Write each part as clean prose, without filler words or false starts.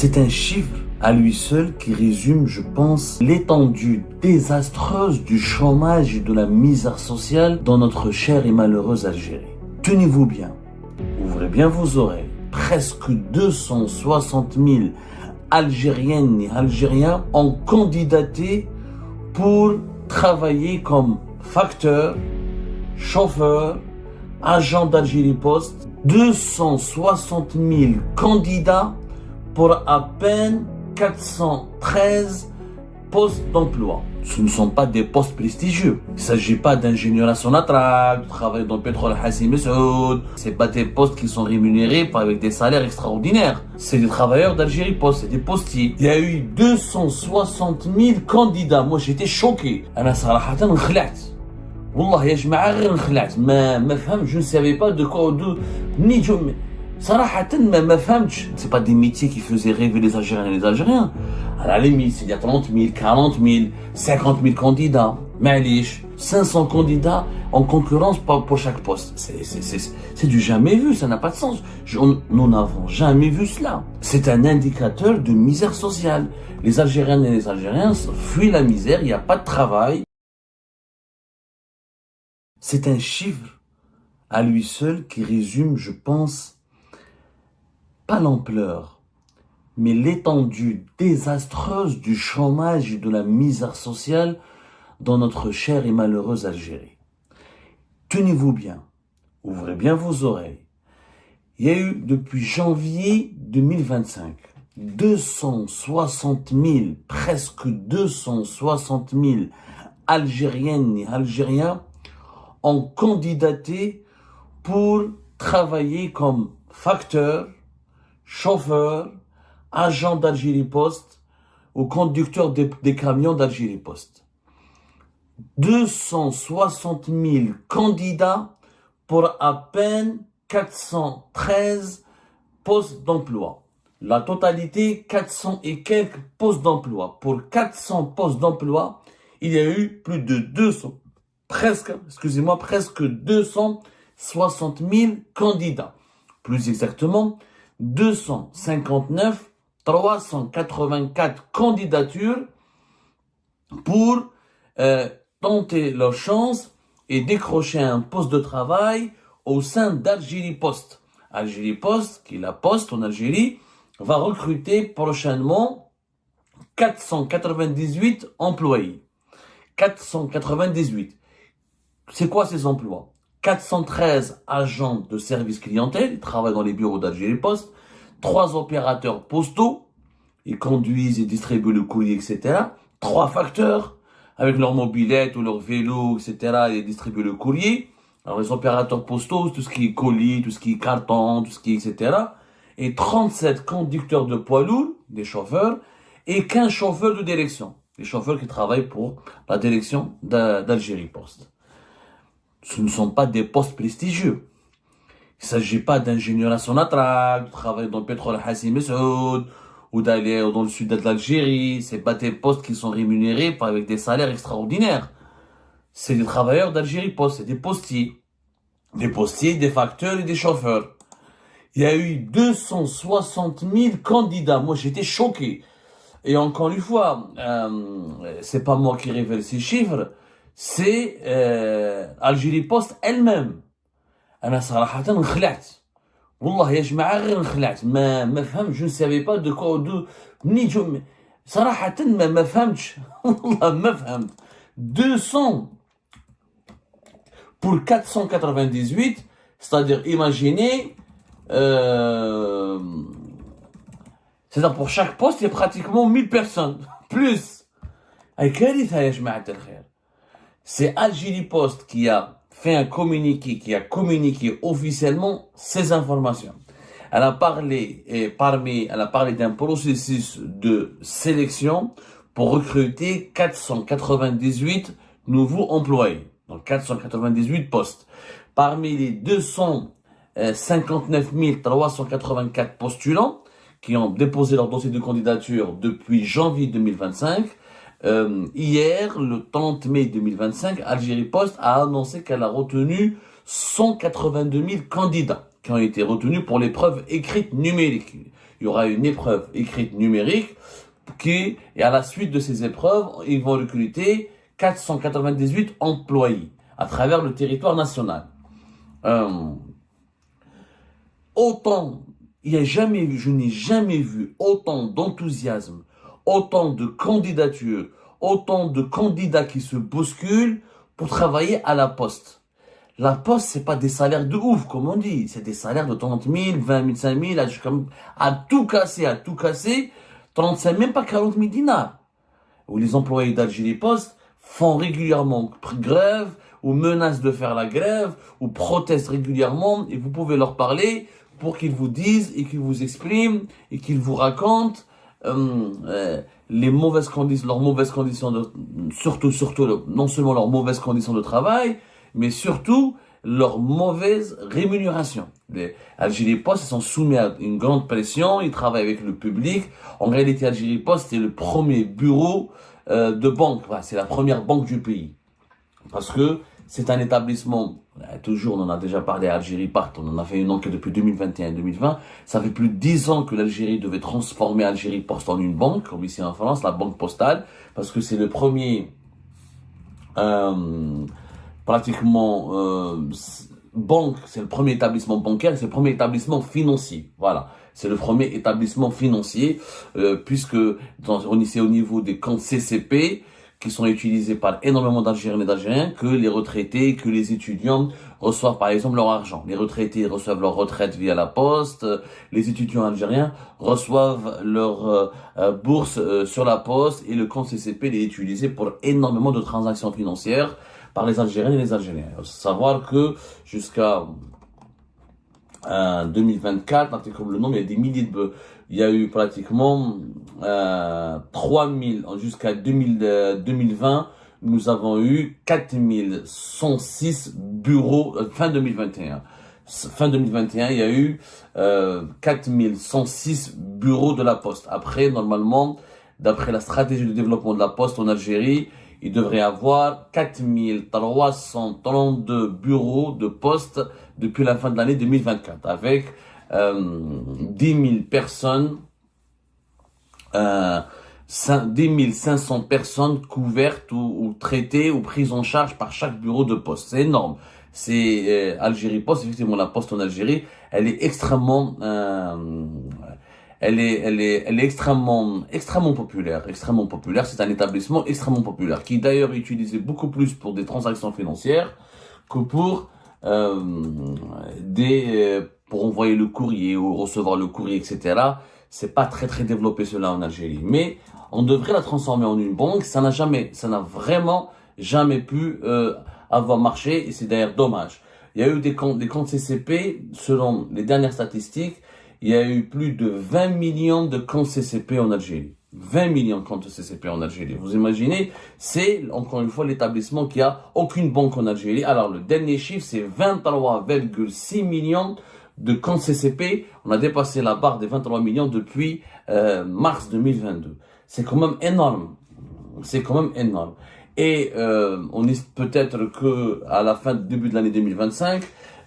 C'est un chiffre à lui seul qui résume, je pense, l'étendue désastreuse du chômage et de la misère sociale dans notre chère et malheureuse Algérie. Tenez-vous bien, ouvrez bien vos oreilles. Presque 260 000 Algériennes et Algériens ont candidaté pour travailler comme facteur, chauffeur, agent d'Algérie Post. 260 000 candidats pour à peine 413 postes d'emploi. Ce ne sont pas des postes prestigieux. Il ne s'agit pas d'ingénieur à Sonatrach, de travailler dans le pétrole Hassi Messoud. Ce pas des postes qui sont rémunérés avec des salaires extraordinaires. C'est des travailleurs d'Algérie Post, c'est des postiers. Il y a eu 260 000 candidats. Moi, j'étais choqué. أنا صراحة انخلعت. والله يا جماعة غير انخلعت. ما فهمت, je ne savais pas de quoi ni je صراحة ما فهمتش. C'est pas des métiers qui faisaient rêver les Algériens et les Algériens. À la limite, il y a 30 000, 40 000, 50 000 candidats. Malish, 500 candidats en concurrence pour chaque poste. C'est du jamais vu, ça n'a pas de sens. Nous n'avons jamais vu cela. C'est un indicateur de misère sociale. Les Algériennes et les Algériens fuient la misère, il n'y a pas de travail. C'est un chiffre à lui seul qui résume, je pense, pas l'ampleur, mais l'étendue désastreuse du chômage et de la misère sociale dans notre chère et malheureuse Algérie. Tenez-vous bien, ouvrez bien vos oreilles. Il y a eu depuis janvier 2025 260 000, presque 260 000 Algériennes et Algériens ont candidaté pour travailler comme facteur, chauffeur, agent d'Algérie Post ou conducteur des camions d'Algérie Post. 260 000 candidats pour à peine 413 postes d'emploi. La totalité, 400 et quelques postes d'emploi. Pour 400 postes d'emploi, il y a eu plus de presque 260 000 candidats. Plus exactement, 259 384 candidatures pour tenter leur chance et décrocher un poste de travail au sein d'Algérie Post. Algérie Post, qui est la poste en Algérie, va recruter prochainement 498 employés. 498. C'est quoi ces emplois? 413 agents de service clientèle, ils travaillent dans les bureaux d'Algérie Post. 3 opérateurs postaux, ils conduisent et distribuent le courrier, etc. 3 facteurs, avec leur mobilette ou leur vélo, etc. et distribuent le courrier. Alors les opérateurs postaux, tout ce qui est colis, tout ce qui est carton, tout ce qui est, etc. Et 37 conducteurs de poids lourds, des chauffeurs, et 15 chauffeurs de direction. Les chauffeurs qui travaillent pour la direction d'Algérie Post. Ce ne sont pas des postes prestigieux. Il ne s'agit pas d'ingénieur à Sonatrach, de travailler dans le pétrole Hassi Messoud, ou d'aller dans le sud de l'Algérie. Ce pas des postes qui sont rémunérés avec des salaires extraordinaires. C'est des travailleurs d'Algérie Post, c'est des postiers. Des postiers, des facteurs et des chauffeurs. Il y a eu 260 000 candidats. Moi, j'étais choqué. Et encore une fois, c'est pas moi qui révèle ces chiffres, c'est Algérie Post elle-même. أنا صراحة انخلعت. والله يا جماعة غير انخلعت. ما فهمت, je ne savais pas de quoi ni je صراحة ما فهمتش. والله ما فهمت. 200 pour 498, c'est-à-dire imaginez c'est-à-dire pour chaque poste, il y a pratiquement 1000 personnes. Plus. C'est Algérie Post qui a fait un communiqué, qui a communiqué officiellement ces informations. Elle a parlé d'un processus de sélection pour recruter 498 nouveaux employés. Donc 498 postes. Parmi les 259 384 postulants qui ont déposé leur dossier de candidature depuis janvier 2025, hier, le 30 mai 2025, Algérie Post a annoncé qu'elle a retenu 182 000 candidats qui ont été retenus pour l'épreuve écrite numérique. Il y aura une épreuve écrite numérique et à la suite de ces épreuves, ils vont recruter 498 employés à travers le territoire national. Je n'ai jamais vu autant d'enthousiasme, autant de candidatures, autant de candidats qui se bousculent pour travailler à la poste. La poste, c'est pas des salaires de ouf, comme on dit. C'est des salaires de 30 000, 20 000, 5 000, à tout casser, 35, même pas 40 000 dinars. Où les employés d'Algérie Post font régulièrement grève, ou menacent de faire la grève, ou protestent régulièrement, et vous pouvez leur parler pour qu'ils vous disent, et qu'ils vous expriment, et qu'ils vous racontent, leurs mauvaises conditions surtout, non seulement leurs mauvaises conditions de travail, mais surtout leur mauvaise rémunération. Les Algérie Post sont soumis à une grande pression, ils travaillent avec le public. En réalité, Algérie Post est le premier bureau de banque, c'est la première banque du pays. Parce que c'est un établissement, toujours on en a déjà parlé à Algérie Part, on en a fait une enquête depuis 2021-2020, ça fait plus de 10 ans que l'Algérie devait transformer Algérie Post en une banque, comme ici en France, la banque postale, parce que c'est le premier banque, c'est le premier établissement bancaire, c'est le premier établissement financier. Voilà, c'est le premier établissement financier, puisque c'est au niveau des comptes CCP qui sont utilisés par énormément d'Algériens et d'Algériens que les retraités, que les étudiants reçoivent par exemple leur argent. Les retraités reçoivent leur retraite via la poste, les étudiants algériens reçoivent leur bourse sur la poste et le compte CCP est utilisé pour énormément de transactions financières par les Algériens et les Algériens. Il faut savoir que jusqu'à 2024, comme le nombre, il y a des milliers il y a eu pratiquement 3000 jusqu'à 2020, nous avons eu 4106 bureaux fin 2021. Fin 2021, il y a eu 4106 bureaux de la Poste. Après, normalement, d'après la stratégie de développement de la Poste en Algérie, il devrait y avoir 4332 bureaux de poste depuis la fin de l'année 2024, avec 10 000 personnes, 10 500 personnes couvertes ou traitées ou prises en charge par chaque bureau de poste. C'est énorme. C'est Algérie Post, effectivement la poste en Algérie, elle est extrêmement elle est extrêmement populaire, C'est un établissement extrêmement populaire, qui d'ailleurs est utilisé beaucoup plus pour des transactions financières que pour pour envoyer le courrier ou recevoir le courrier, etc. C'est pas très développé cela en Algérie, mais on devrait la transformer en une banque. Ça n'a vraiment jamais pu avoir marché, et c'est d'ailleurs dommage. Il y a eu des comptes CCP, selon les dernières statistiques. Il y a eu plus de 20 millions de comptes CCP en Algérie. 20 millions de comptes CCP en Algérie. Vous imaginez, c'est encore une fois l'établissement qui a aucune banque en Algérie. Alors le dernier chiffre, c'est 23,6 millions de comptes CCP. On a dépassé la barre des 23 millions depuis mars 2022. C'est quand même énorme. Et on est peut-être que à la fin, début de l'année 2025,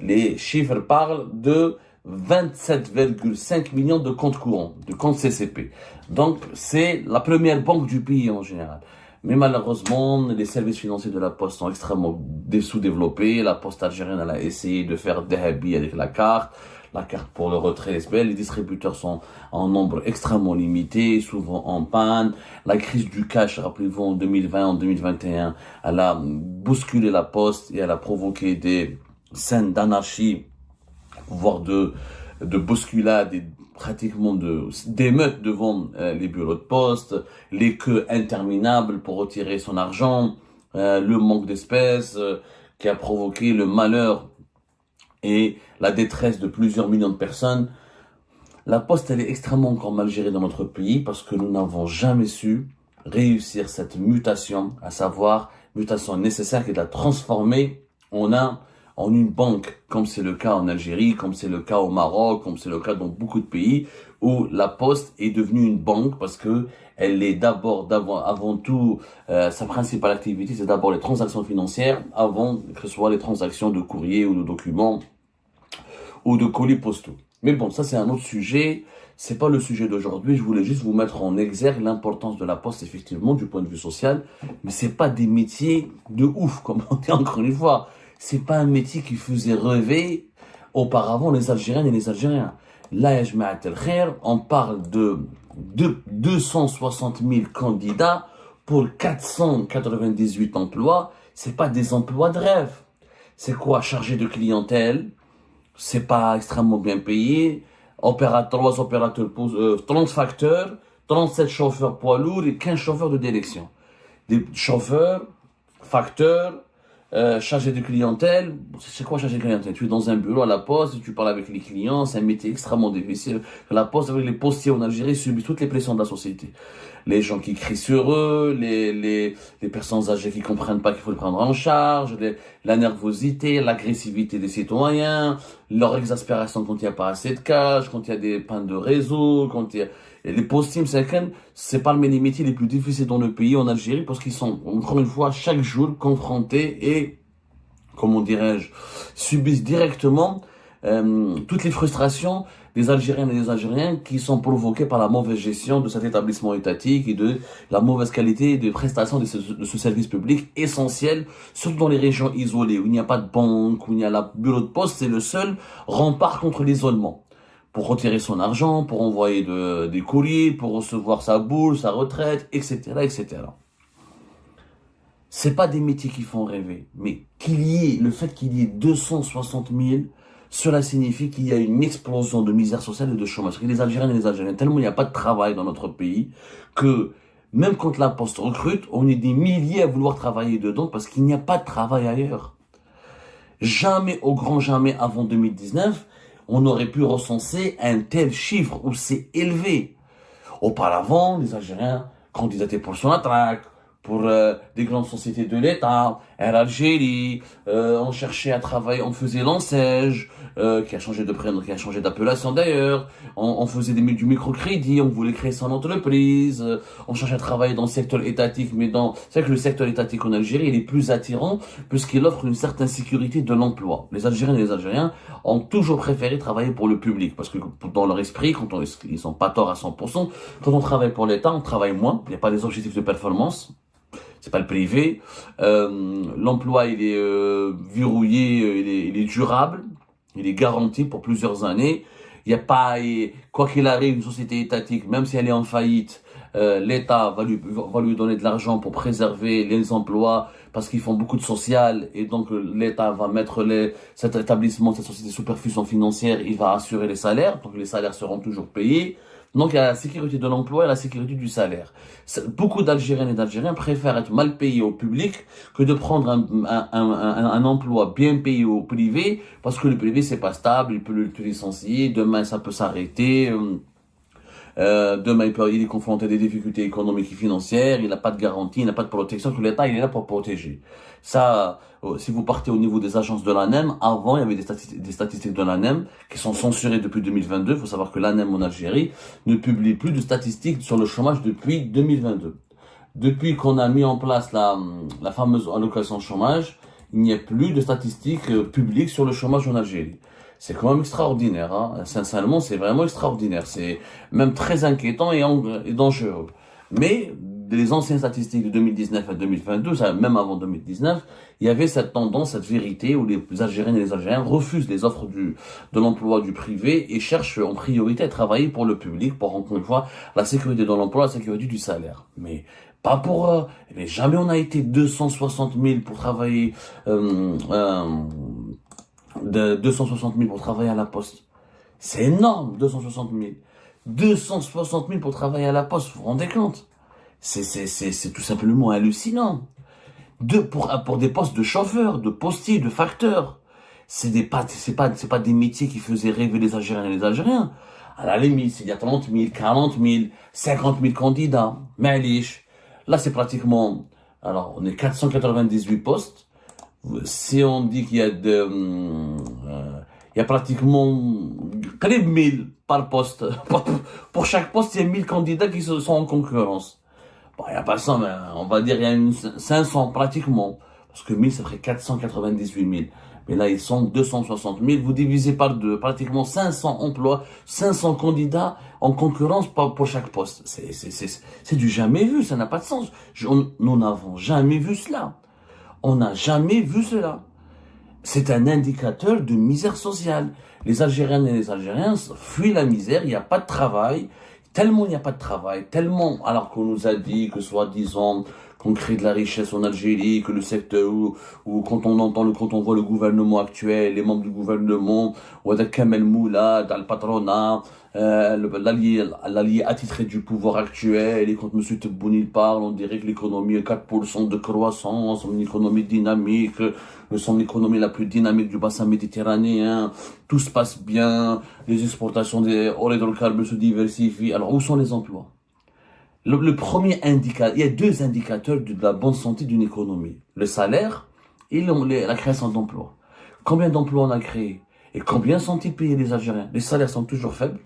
les chiffres parlent de 27,5 millions de comptes courants, de comptes CCP. Donc, c'est la première banque du pays en général. Mais malheureusement, les services financiers de la Poste sont extrêmement sous-développés. La Poste algérienne, elle a essayé de faire des habits avec la carte pour le retrait SBL. Les distributeurs sont en nombre extrêmement limité, souvent en panne. La crise du cash, rappelez-vous, en 2020, en 2021, elle a bousculé la Poste et elle a provoqué des scènes d'anarchie, voire de bousculade et pratiquement d'émeutes devant les bureaux de poste, les queues interminables pour retirer son argent, le manque d'espèces qui a provoqué le malheur et la détresse de plusieurs millions de personnes. La Poste, elle est extrêmement encore mal gérée dans notre pays parce que nous n'avons jamais su réussir cette mutation, à savoir mutation nécessaire qui est de la transformer en une banque, comme c'est le cas en Algérie, comme c'est le cas au Maroc, comme c'est le cas dans beaucoup de pays où la Poste est devenue une banque parce que elle est avant tout, sa principale activité, c'est d'abord les transactions financières avant que ce soit les transactions de courrier ou de documents ou de colis postaux. Mais bon, ça c'est un autre sujet. C'est pas le sujet d'aujourd'hui. Je voulais juste vous mettre en exergue l'importance de la poste, effectivement, du point de vue social. Mais c'est pas des métiers de ouf, comme on dit encore une fois. C'est pas un métier qui faisait rêver auparavant les Algériennes et les Algériens. Là, on parle de 260 000 candidats pour 498 emplois. C'est pas des emplois de rêve. C'est quoi? Chargé de clientèle. C'est pas extrêmement bien payé. 3 opérateurs, 30 facteurs, 37 chauffeurs poids lourds et 15 chauffeurs de direction. Des chauffeurs, facteurs, chargé de clientèle. C'est quoi chargé de clientèle? Tu es dans un bureau à la poste, tu parles avec les clients, c'est un métier extrêmement difficile. La poste, avec les postiers en Algérie, subissent toutes les pressions de la société. Les gens qui crient sur eux, les personnes âgées qui comprennent pas qu'il faut les prendre en charge, la nervosité, l'agressivité des citoyens, leur exaspération quand il n'y a pas assez de cash, quand il y a des pannes de réseau, quand il y a les postiers, c'est parmi les métiers les plus difficiles dans le pays, en Algérie, parce qu'ils sont, encore une fois, chaque jour confrontés et, comment dirais-je, subissent directement toutes les frustrations des Algériennes et des Algériens qui sont provoquées par la mauvaise gestion de cet établissement étatique et de la mauvaise qualité de prestation de ce service public essentiel, surtout dans les régions isolées, où il n'y a pas de banque, où il n'y a pas de bureau de poste, c'est le seul rempart contre l'isolement. Pour retirer son argent, pour envoyer des courriers, pour recevoir sa bourse, sa retraite, etc., etc. C'est pas des métiers qui font rêver, mais le fait qu'il y ait 260 000, cela signifie qu'il y a une explosion de misère sociale et de chômage. Les Algériens et les Algériens, tellement il n'y a pas de travail dans notre pays, que même quand la Poste recrute, on est des milliers à vouloir travailler dedans parce qu'il n'y a pas de travail ailleurs. Jamais, au grand jamais, avant 2019, on aurait pu recenser un tel chiffre aussi élevé. Auparavant, les Algériens candidataient pour Sonatrach, pour des grandes sociétés de l'État, Air Algérie, on cherchait à travailler, on faisait l'Ansège, qui a changé de prénom, qui a changé d'appellation d'ailleurs, on faisait du microcrédit, on voulait créer son entreprise, on cherchait à travailler dans le secteur étatique, c'est vrai que le secteur étatique en Algérie, il est plus attirant, puisqu'il offre une certaine sécurité de l'emploi. Les Algériennes et les Algériens ont toujours préféré travailler pour le public, parce que dans leur esprit, ils sont pas tort à 100%, quand on travaille pour l'État, on travaille moins, il n'y a pas des objectifs de performance, c'est pas le privé. L'emploi, il est verrouillé, il est durable, il est garanti pour plusieurs années. Il y a pas, quoi qu'il arrive, une société étatique, même si elle est en faillite, l'État va lui donner de l'argent pour préserver les emplois parce qu'ils font beaucoup de social et donc l'État va mettre cet établissement, cette société sous perfusion financière, il va assurer les salaires, donc les salaires seront toujours payés. Donc il y a la sécurité de l'emploi et la sécurité du salaire. Beaucoup d'Algériennes et d'Algériens préfèrent être mal payés au public que de prendre un emploi bien payé au privé, parce que le privé c'est pas stable, il peut te licencier, demain ça peut s'arrêter. Demain, il est confronté à des difficultés économiques et financières, il n'a pas de garantie, il n'a pas de protection, que l'État, il est là pour protéger. Ça, si vous partez au niveau des agences de l'ANEM, avant, il y avait des statistiques de l'ANEM qui sont censurées depuis 2022. Il faut savoir que l'ANEM en Algérie ne publie plus de statistiques sur le chômage depuis 2022. Depuis qu'on a mis en place la fameuse allocation chômage, il n'y a plus de statistiques publiques sur le chômage en Algérie. C'est quand même extraordinaire, hein. Sincèrement, c'est vraiment extraordinaire. C'est même très inquiétant et dangereux. Mais les anciennes statistiques de 2019 à 2022, même avant 2019, il y avait cette tendance, cette vérité où les Algériennes et les Algériens refusent les offres de l'emploi du privé et cherchent en priorité à travailler pour le public, pour encore une fois la sécurité de l'emploi, la sécurité du salaire. Mais pas pour mais jamais on a été 260 000 pour travailler. De 260 000 pour travailler à la poste. C'est énorme, 260 000. 260 000 pour travailler à la poste, vous vous rendez compte? C'est tout simplement hallucinant. Pour des postes de chauffeur, de postier, de facteur. C'est pas des métiers qui faisaient rêver les Algériens et les Algériens. À la limite, il y a 30 000, 40 000, 50 000 candidats. Malish. Là, c'est pratiquement, alors, on est 498 postes. Si on dit qu'il y a il y a pratiquement 1000 par poste. Pour chaque poste, il y a 1000 candidats qui sont en concurrence. Bon, il n'y a pas 100, mais on va dire il y a 500 pratiquement. Parce que 1000, ça ferait 498 000. Mais là, ils sont 260 000. Vous divisez par deux, pratiquement 500 emplois, 500 candidats en concurrence pour chaque poste. C'est du jamais vu, ça n'a pas de sens. Nous n'avons jamais vu cela. On n'a jamais vu cela. C'est un indicateur de misère sociale. Les Algériennes et les Algériens fuient la misère, il n'y a pas de travail. Tellement il n'y a pas de travail, tellement, alors qu'on nous a dit que soi-disant, qu'on crée de la richesse en Algérie, que le secteur, ou quand on voit le gouvernement actuel, les membres du gouvernement, ou avec Kamel Moula, dans le patronat, l'allié attitré du pouvoir actuel, et quand M. Tebboune parle, on dirait que l'économie est 4% de croissance, une économie dynamique, son économie la plus dynamique du bassin méditerranéen, tout se passe bien, les exportations des hydrocarbures se diversifient. Alors, où sont les emplois? Le premier indicateur, il y a deux indicateurs de la bonne santé d'une économie. Le salaire et la création d'emplois. Combien d'emplois on a créé? Et combien sont-ils payés les Algériens? Les salaires sont toujours faibles.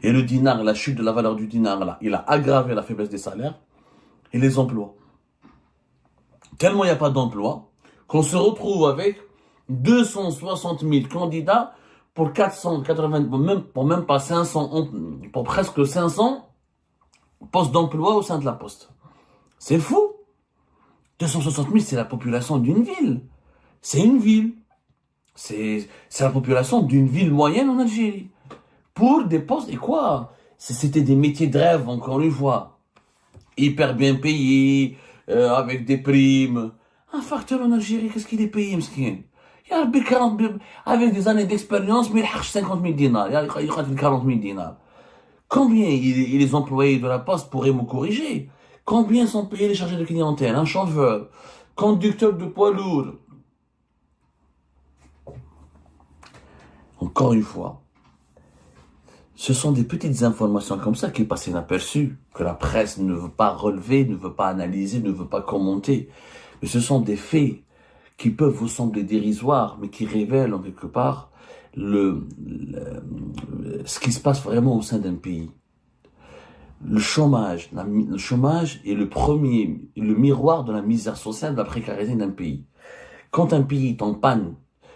Et le dinar, la chute de la valeur du dinar, là, il a aggravé la faiblesse des salaires. Et les emplois. Tellement il n'y a pas d'emplois, qu'on se retrouve avec 260 000 candidats pour 480, pour même pas 500, pour presque 500 postes d'emploi au sein de la Poste. C'est fou. 260 000, c'est la population d'une ville. C'est une ville. C'est la population d'une ville moyenne en Algérie. Pour des postes, et quoi? C'était des métiers de rêve, encore une fois. Hyper bien payés, avec des primes. Un facteur en Algérie, qu'est-ce qu'il est payé, m'skin? Il y a 40, avec des années d'expérience, mais il a 50 000 dinars. Il y a 40 000 dinars. Combien les employés de la Poste pourraient me corriger? Combien sont payés les chargés de clientèle? Un chauffeur, conducteur de poids lourd. Encore une fois, ce sont des petites informations comme ça qui passent inaperçues, que la presse ne veut pas relever, ne veut pas analyser, ne veut pas commenter. Mais ce sont des faits qui peuvent vous sembler dérisoires, mais qui révèlent en quelque part ce qui se passe vraiment au sein d'un pays. Le chômage est le miroir de la misère sociale, de la précarité d'un pays. Quand un pays est en panne,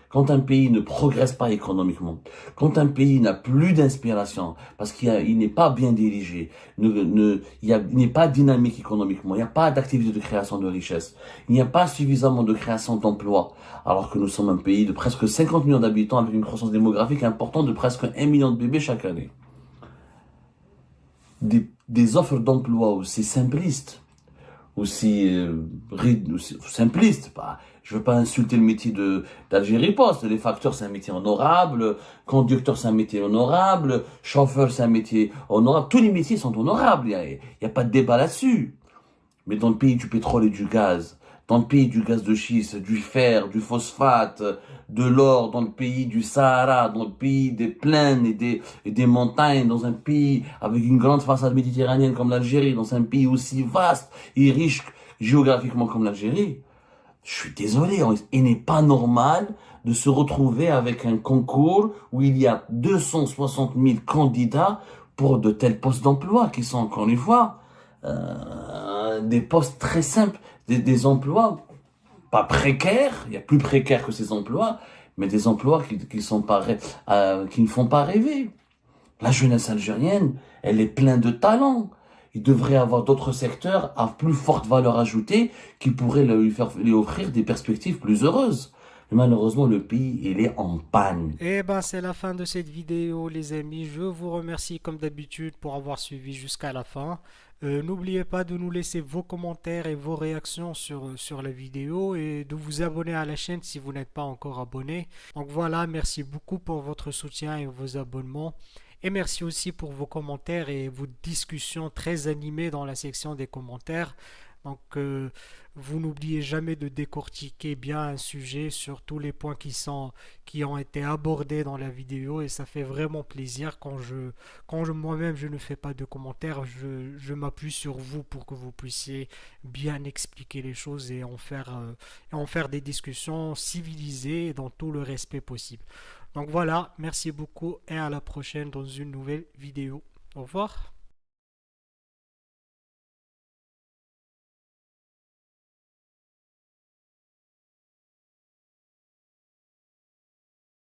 quand un pays ne progresse pas économiquement, quand un pays n'a plus d'inspiration, parce qu'il n'est pas bien dirigé, il n'est pas dynamique économiquement, il n'y a pas d'activité de création de richesse, il n'y a pas suffisamment de création d'emplois, alors que nous sommes un pays de presque 50 millions d'habitants avec une croissance démographique importante de presque 1 million de bébés chaque année. Des offres d'emploi aussi simplistes, aussi simpliste. Je veux pas insulter le métier d'Algérie Post. Les facteurs, c'est un métier honorable. Conducteur, c'est un métier honorable. Chauffeur, c'est un métier honorable. Tous les métiers sont honorables. Il y a pas de débat là-dessus. Mais dans le pays du pétrole et du gaz, dans le pays du gaz de schiste, du fer, du phosphate, de l'or, dans le pays du Sahara, dans le pays des plaines et des montagnes, dans un pays avec une grande façade méditerranéenne comme l'Algérie, dans un pays aussi vaste et riche géographiquement comme l'Algérie, je suis désolé, il n'est pas normal de se retrouver avec un concours où il y a 260 000 candidats pour de tels postes d'emploi qui sont, encore une fois, des postes très simples, des emplois pas précaires, il y a plus précaires que ces emplois, mais des emplois qui ne font pas rêver. La jeunesse algérienne, elle est pleine de talents. Il devrait avoir d'autres secteurs à plus forte valeur ajoutée qui pourraient lui offrir des perspectives plus heureuses. Mais malheureusement, le pays, il est en panne. Eh ben, c'est la fin de cette vidéo, les amis. Je vous remercie comme d'habitude pour avoir suivi jusqu'à la fin. N'oubliez pas de nous laisser vos commentaires et vos réactions sur la vidéo et de vous abonner à la chaîne si vous n'êtes pas encore abonné. Donc voilà, merci beaucoup pour votre soutien et vos abonnements. Et merci aussi pour vos commentaires et vos discussions très animées dans la section des commentaires. Donc, vous n'oubliez jamais de décortiquer bien un sujet sur tous les points qui ont été abordés dans la vidéo et ça fait vraiment plaisir quand moi-même je ne fais pas de commentaires, je m'appuie sur vous pour que vous puissiez bien expliquer les choses et en faire des discussions civilisées et dans tout le respect possible. Donc voilà, merci beaucoup et à la prochaine dans une nouvelle vidéo. Au revoir.